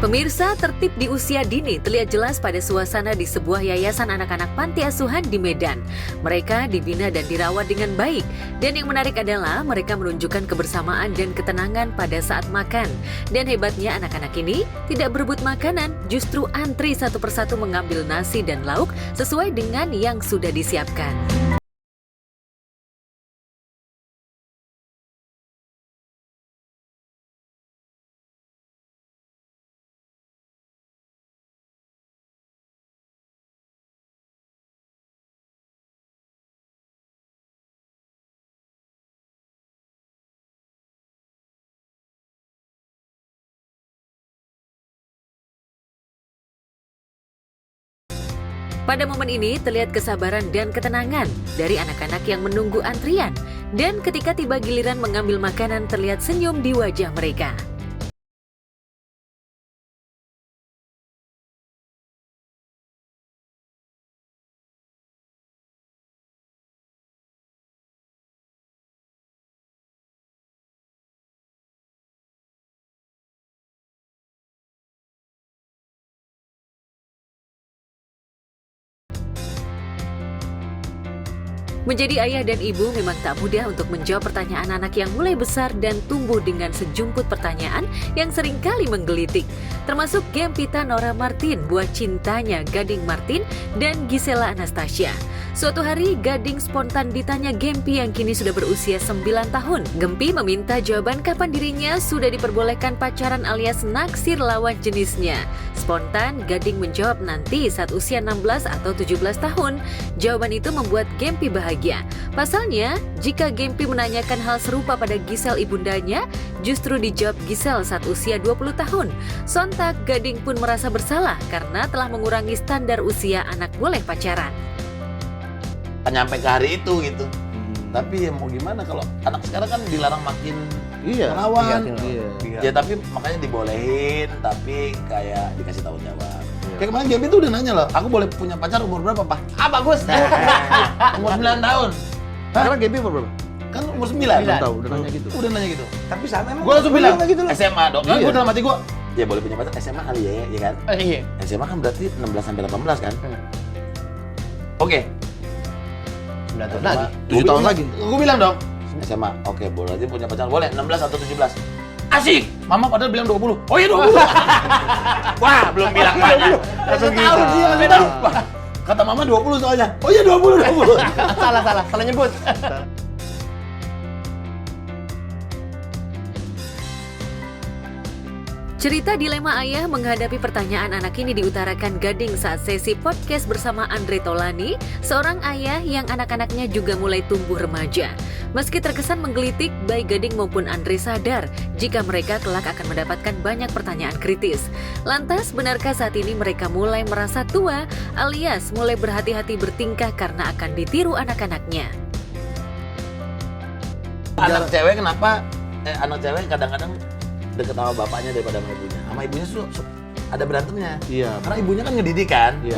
Pemirsa, tertib di usia dini terlihat jelas pada suasana di sebuah yayasan anak-anak panti asuhan di Medan. Mereka dibina dan dirawat dengan baik. Dan yang menarik adalah mereka menunjukkan kebersamaan dan ketenangan pada saat makan. Dan hebatnya anak-anak ini tidak berebut makanan, justru antri satu persatu mengambil nasi dan lauk sesuai dengan yang sudah disiapkan. Pada momen ini terlihat kesabaran dan ketenangan dari anak-anak yang menunggu antrian. Dan ketika tiba giliran mengambil makanan terlihat senyum di wajah mereka. Menjadi ayah dan ibu memang tak mudah untuk menjawab pertanyaan anak yang mulai besar dan tumbuh dengan sejumput pertanyaan yang seringkali menggelitik. Termasuk Gempita Nora Martin, buah cintanya Gading Martin dan Gisela Anastasia. Suatu hari Gading spontan ditanya Gempi yang kini sudah berusia 9 tahun. Gempi meminta jawaban kapan dirinya sudah diperbolehkan pacaran alias naksir lawan jenisnya. Spontan Gading menjawab nanti saat usia 16 atau 17 tahun. Jawaban itu membuat Gempi bahagia. Pasalnya, jika Gempi menanyakan hal serupa pada Gisel ibundanya, justru dijawab Gisel saat usia 20 tahun. Sontak Gading pun merasa bersalah karena telah mengurangi standar usia anak boleh pacaran. Nyampe ke hari itu gitu. Tapi ya mau gimana kalau anak sekarang kan dilarang makin melawan. Iya. Ya tapi makanya dibolehin, tapi kayak dikasih tahu jawab. Kayak kemarin Gempi tuh udah nanya loh, aku boleh punya pacar umur berapa, Pak? Ah, bagus. Umur 9 tahun. Karena Gempi umur berapa? Kan umur 9. Belum tahu, udah nanya gitu. Udah nanya gitu. Tapi sama emang Gue langsung bilang, gitu loh. SMA dong. Kan Iya. gue dalam hati gue, ya boleh punya pacar SMA kali ya kan? Iya. SMA kan berarti 16 sampai 18 kan? Oke. 9 tahun lagi. 7 tahun lagi. Gue bilang dong, SMA, oke boleh aja punya pacar, boleh 16 atau 17. Asik! Mama padahal bilang 20. Oh iya 20! Wah, belum bilang banyak. Langsung Tahu gitu. dia, nggak tahu. Wah, kata mama 20 soalnya. Oh iya 20. Salah nyebut. Cerita dilema ayah menghadapi pertanyaan anak ini diutarakan Gading saat sesi podcast bersama Andre Taulani, seorang ayah yang anak-anaknya juga mulai tumbuh remaja. Meski terkesan menggelitik, baik Gading maupun Andre sadar jika mereka kelak akan mendapatkan banyak pertanyaan kritis. Lantas, benarkah saat ini mereka mulai merasa tua, alias mulai berhati-hati bertingkah karena akan ditiru anak-anaknya? Anak cewek kenapa? Anak cewek kadang-kadang deket sama bapaknya daripada sama ibunya. Sama ibunya ada berantemnya. Iya. Karena ibunya kan ngedidik kan. Iya.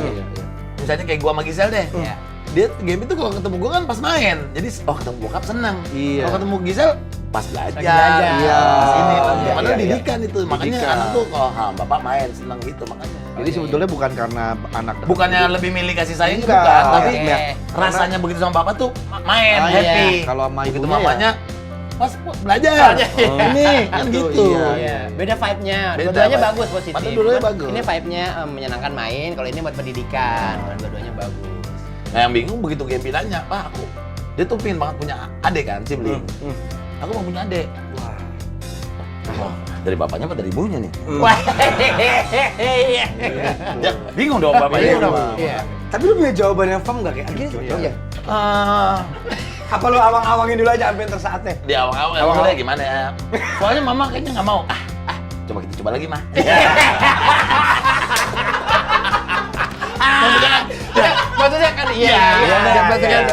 Misalnya kayak gua sama Gisel deh. Iya. Dia Gempi tuh kalau ketemu gua kan pas main. Jadi ketemu bokap seneng. Iya. Kalau ketemu Gisel pas belajar. Lagi belajar. Iya. Pas ini. Iya, Padahal iya. didikan itu. Makanya Didikan. anak tuh kalau bapak main seneng gitu makanya. Jadi sebetulnya bukan karena anak Bukannya lebih milih kasih sayang Enggak. bukan, tapi Oke. rasanya begitu sama bapak tuh main, Ah, happy. iya. Kalau sama begitu ibunya mamanya pas belajar. Oh. Ini kan Itu, gitu. iya. Iya, beda vibe-nya. Beda Dua-duanya vibe. bagus, positif. Padahal dua-duanya Cuman bagus. Ini vibe-nya menyenangkan main, kalau ini buat pendidikan. Dua-duanya bagus. Nah yang bingung begitu Gempi nanya, Pak dia tuh pengen banget punya adik kan, sibling. Aku mau punya adik. Wah. Wah, dari bapaknya apa dari ibunya nih? Wah. Ya, bingung dong bapaknya. Bingung dong. Iya. Tapi lu punya jawaban yang firm gak kayak gini? Iya. Apa lu awang-awangin dulu aja sampai tersaatnya? Di awal-awal dulu ya gimana ya? Soalnya mama kayaknya nggak mau. Coba kita coba lagi mah. Maksudnya kan iya.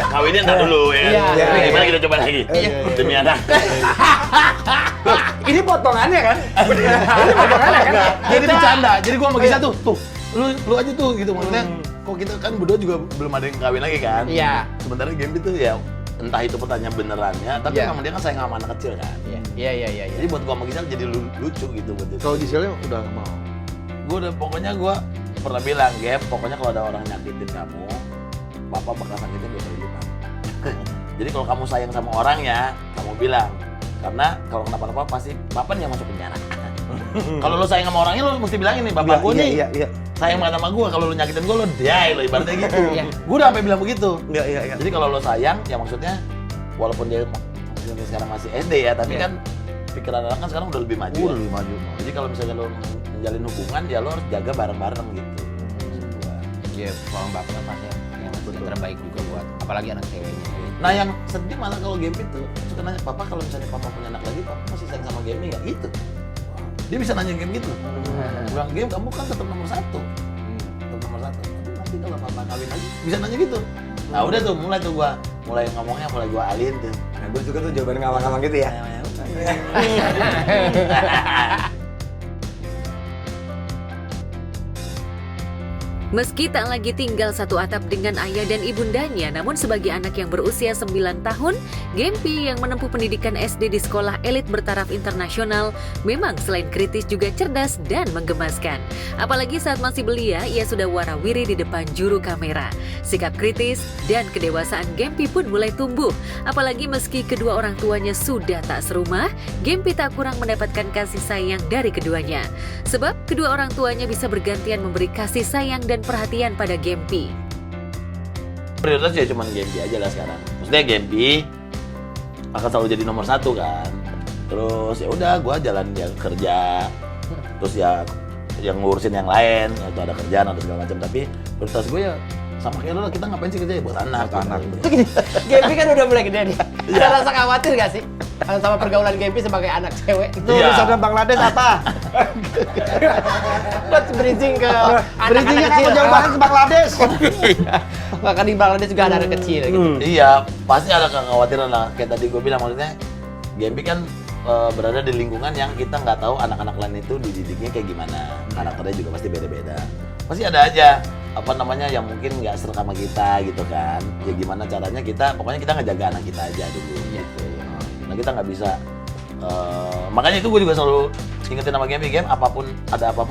Kawinin ntar dulu ya. Iya. Tapi gimana kita coba lagi? Demi anak. Ini potongannya kan? Ini potongannya kan? Jadi bercanda. Jadi gua sama Gisa tuh, lu aja tuh gitu maksudnya. Kok kita kan berdua juga belum ada yang kawin lagi kan? Iya. Sementara Gempi tuh ya entah itu pertanyaan benerannya, tapi Iya. memang dia kan sayang sama anak kecil kan. Iya. Jadi buat gua sama Gisel jadi lucu gitu buat dia. Kalau Giselnya udah nggak mau. pokoknya gue pernah bilang, Gap, pokoknya kalau ada orang nyakitin kamu, Papa bakal sakitin 2 kali lipat. Jadi kalau kamu sayang sama orangnya, kamu bilang. Karena kalau kenapa-napa pasti Papa yang masuk penjara. Kalau lo sayang sama orangnya, lo mesti bilang ini, Bapak gue nih. Iya. Sayang banget sama gue, kalau lo nyakitin gue, lo die lo ibaratnya gitu. Gue udah sampai bilang begitu. Iya. Jadi kalau lo sayang, ya maksudnya walaupun dia sekarang masih SD ya, tapi kan pikiran anak kan sekarang udah lebih maju. Udah lebih maju. Jadi kalau misalnya lo menjalin hubungan, ya lo harus jaga bareng-bareng gitu. Iya, kalau bapak pasti yang terbaik juga buat apalagi anak ceweknya. Nah yang sedih malah kalau Gempi tuh suka nanya, Papa kalau misalnya Papa punya anak lagi, Papa masih sayang sama Gempi nggak? Gitu. Dia bisa nanya Game gitu. Bilang, Game kamu kan tetap nomor 1. Tetap nomor 1. Tapi nanti kalau Papa kawin lagi, bisa nanya gitu. Nah udah tuh, mulai ngomongnya, mulai gua alin tuh. Nah, gue suka tuh jawaban ngawang-ngawang gitu ya. Meski tak lagi tinggal satu atap dengan ayah dan ibundanya, namun sebagai anak yang berusia 9 tahun, Gempi yang menempuh pendidikan SD di sekolah elit bertaraf internasional memang selain kritis juga cerdas dan menggemaskan. Apalagi saat masih belia, ia sudah warawiri di depan juru kamera. Sikap kritis dan kedewasaan Gempi pun mulai tumbuh. Apalagi meski kedua orang tuanya sudah tak serumah, Gempi tak kurang mendapatkan kasih sayang dari keduanya. Sebab kedua orang tuanya bisa bergantian memberi kasih sayang dan perhatian pada Gempi. Prioritas ya cuma Gempi aja lah sekarang. Maksudnya Gempi akan selalu jadi nomor 1 kan. Terus ya udah, gue jalan dia kerja. Terus ya yang ngurusin yang lain, itu ada kerjaan atau segala macam. Tapi prioritas gue ya sama kayak lo lah, kita ngapain sih kerja ya buat anak. Gempi kan udah mulai gede nih. Ada rasa khawatir gak sih sama pergaulan Gempi sebagai anak cewek? Itu urusan Bangladesh apa? Buat bridging ke anak-anak Bridgingnya kecil. kan jauh banget ke Bangladesh. Bahkan di Bangladesh juga ada anak kecil gitu. Iya, pasti ada kekhawatiran lah. Kayak tadi gue bilang, maksudnya Gempi kan berada di lingkungan yang kita nggak tahu anak-anak lain itu dididiknya kayak gimana. Karakternya juga pasti beda-beda. Pasti ada aja apa namanya yang mungkin nggak serta sama kita gitu kan. Ya gimana caranya kita, pokoknya kita ngejaga anak kita aja dulu gitu. Nah kita nggak bisa, makanya itu gue juga selalu ingetin sama Gempi, apapun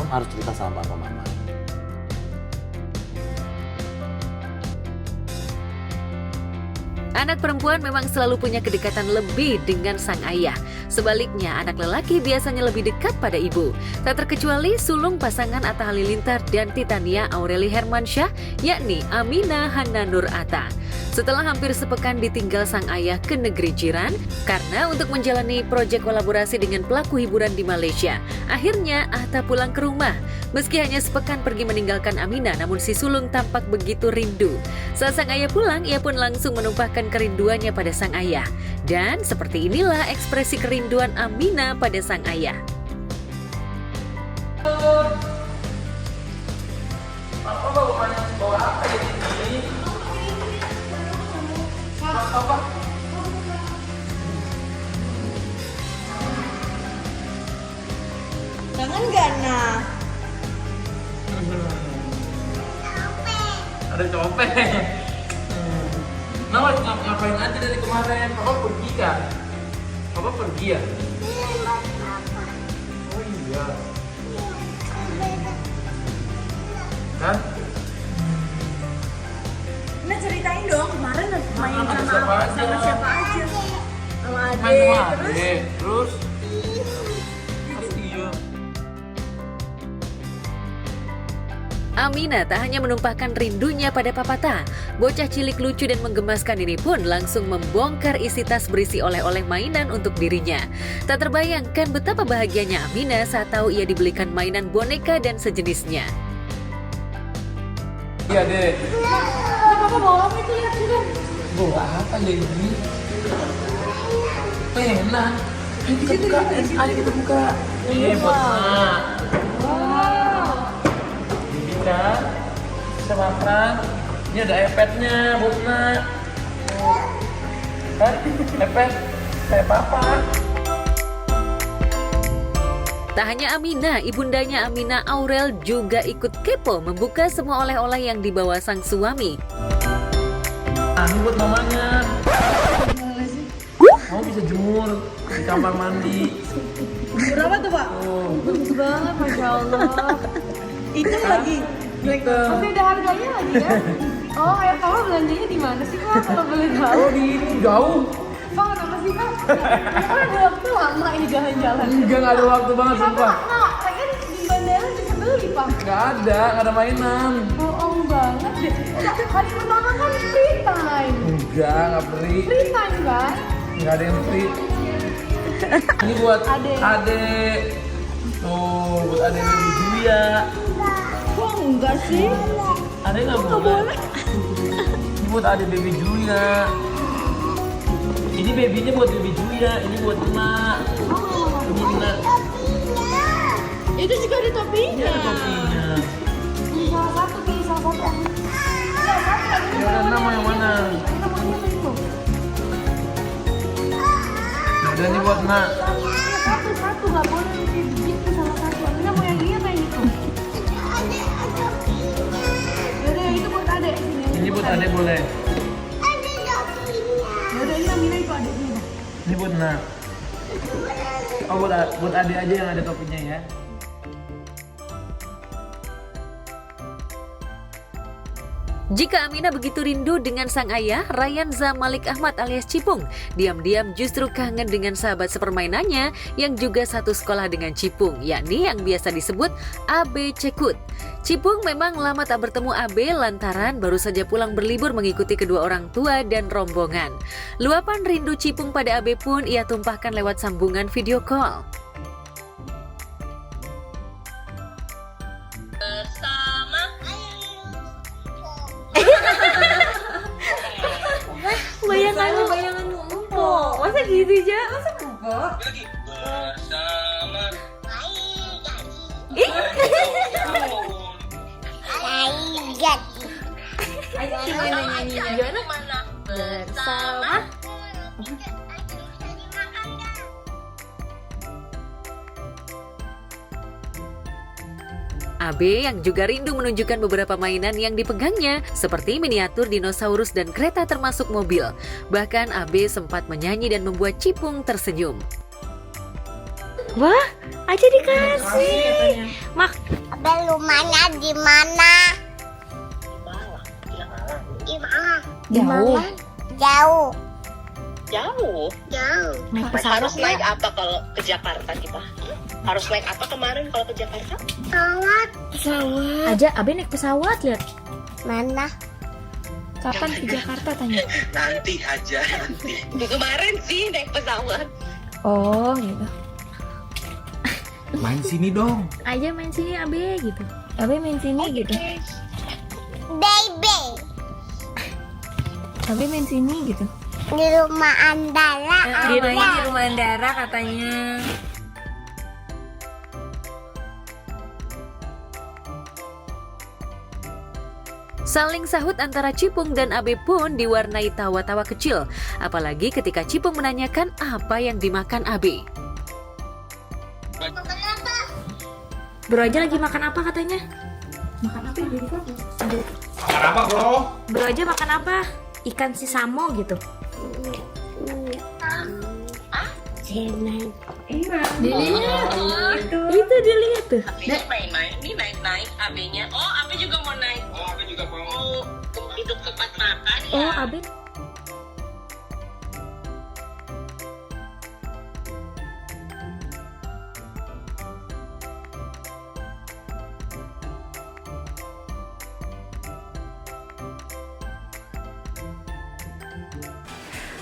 harus cerita sama papa mama. Anak perempuan memang selalu punya kedekatan lebih dengan sang ayah. Sebaliknya, anak lelaki biasanya lebih dekat pada ibu. Tak terkecuali sulung pasangan Atta Halilintar dan Titania Aureli Hermansyah, yakni Aminah Hana Nur Atta. Setelah hampir sepekan ditinggal sang ayah ke negeri jiran, karena untuk menjalani proyek kolaborasi dengan pelaku hiburan di Malaysia, akhirnya Atta pulang ke rumah. Meski hanya sepekan pergi meninggalkan Aminah, namun si sulung tampak begitu rindu. Saat sang ayah pulang, ia pun langsung menumpahkan kerinduannya pada sang ayah. Dan seperti inilah ekspresi kerinduan Aminah pada sang ayah. Jangan gak nah. Ada copet. Nah, ngapain aja dari kemarin? Papa pergi kan? Papa pergi ya? Oh iya. Kan? Nah ceritain dong kemarin main Sama sama siapa aja? sama siapa aja? Sama Main Ade, sama terus Ade. Terus? Iya. Aminah tak hanya menumpahkan rindunya pada Papata, bocah cilik lucu dan menggemaskan ini pun langsung membongkar isi tas berisi oleh-oleh mainan untuk dirinya. Tak terbayangkan betapa bahagianya Aminah saat tahu ia dibelikan mainan boneka dan sejenisnya. Iya deh. Papa bawa apa itu lihat juga. Bawa apa lagi? Pena. Ayo kita buka. Ayo kita buka. Ini buat nak. Bisa. Bisa makan. Ini ada iPad-nya buat nak. Kan? iPad kayak papa. Tak hanya Aminah, ibundanya Aminah Aurel juga ikut kepo membuka semua oleh-oleh yang dibawa sang suami. Ini buat mamanya. Kamu bisa jemur di kamar mandi. Berapa tuh Pak? Oh. Bagus banget, Masya Allah. Itu lagi. Masih ada harganya lagi ya? Oh, air tawar belanjanya di mana sih Pak? Kalau boleh tahu. Oh di ini jauh. Pak, kenapa sih Pak? Kan ada waktu lama ini jalan-jalan. Enggak ada waktu banget sumpah. Nah, kan di bandara bisa beli Pak. Nggak ada mainan. Bohong banget deh. Hari pertama kan free time. Nggak free. Free time kan? Nggak ada yang free. Ini buat Adek. adek. Tuh, buat adek baby Julia. Kok enggak sih? Adek nggak boleh. Ini buat adek baby Julia. Ini babynya buat baby Julia. Ini buat emak. Ini emak. Itu juga ada topinya. Ini ada topinya. Pilih salah satu, pilih salah satu. Ya udah, Nak, mau yang mana? Kita mau yang itu. Ya udah, ini buat Nak. Satu nggak boleh gitu salah satu. Kita mau yang ini apa yang itu? Yaudah yang itu buat adek sini. Ini buat adek boleh. Yaudah ini Amina itu adeknya. Ini buat Nak. Oh, buat adek aja yang ada topinya ya. Jika Amina begitu rindu dengan sang ayah, Ryan Zamalik Ahmad alias Cipung, diam-diam justru kangen dengan sahabat sepermainannya yang juga satu sekolah dengan Cipung, yakni yang biasa disebut Abe Cekut. Cipung memang lama tak bertemu Abe lantaran baru saja pulang berlibur mengikuti kedua orang tua dan rombongan. Luapan rindu Cipung pada Abe pun ia tumpahkan lewat sambungan video call. Bayanganmu empuk. Masa gitu aja? Masa empuk? Ayo gimana nyanyinya? Gimana? Bersama. Abe yang juga rindu menunjukkan beberapa mainan yang dipegangnya, seperti miniatur dinosaurus dan kereta termasuk mobil. Bahkan Abe sempat menyanyi dan membuat Cipung tersenyum. Wah, aja dikasih. Mak, Abel rumahnya di mana? Di mana? Jauh. Jauh. Jauh. Naik pesawat Harus naik apa kalau ke Jakarta kita? Harus naik apa kemarin kalau ke Jakarta? Pesawat. Pesawat. Aja, Abe naik pesawat lihat. Mana? Kapan ke Jakarta tanya? Nanti aja, nanti. Kemarin sih naik pesawat. Oh, gitu. Main sini dong. Aja main sini Abe gitu. Abe main sini gitu. Baby. Abe main sini gitu. Di rumah Andara. Di rumah Andara katanya. Saling sahut antara Cipung dan Abe pun diwarnai tawa-tawa kecil, apalagi ketika Cipung menanyakan apa yang dimakan Abe. Bro aja lagi makan apa katanya? Makan apa ya? Makan apa, bro? Bro aja makan apa? Ikan sisamo gitu. Jenang. Dilihat. Itu dilihat tuh. Ini main-main, ini naik-naik AB-nya. Oh, AB juga mau naik. Oh, aku juga mau. Mau hidup tempat makan ya. Oh, Abe.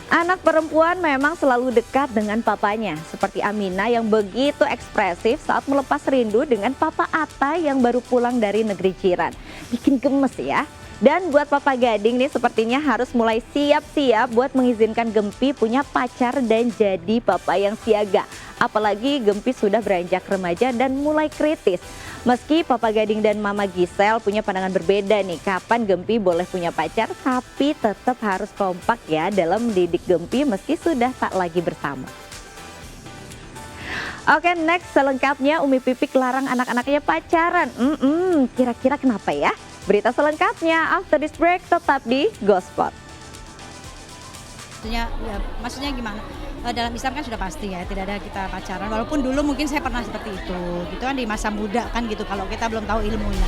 Anak perempuan memang selalu dekat dengan papanya, seperti Amina yang begitu ekspresif saat melepas rindu dengan Papa Atta yang baru pulang dari negeri jiran. Bikin gemes ya. Dan buat Papa Gading nih sepertinya harus mulai siap-siap buat mengizinkan Gempi punya pacar dan jadi papa yang siaga. Apalagi Gempi sudah beranjak remaja dan mulai kritis. Meski Papa Gading dan Mama Gisel punya pandangan berbeda nih kapan Gempi boleh punya pacar, tapi tetap harus kompak ya dalam mendidik Gempi meski sudah tak lagi bersama. Oke, next selengkapnya Umi Pipik larang anak-anaknya pacaran. Kira-kira kenapa ya? Berita selengkapnya after this break, tetap di Gospot. Maksudnya gimana? Dalam Islam kan sudah pasti ya, tidak ada kita pacaran. Walaupun dulu mungkin saya pernah seperti itu, gitu kan di masa muda kan gitu. Kalau kita belum tahu ilmunya.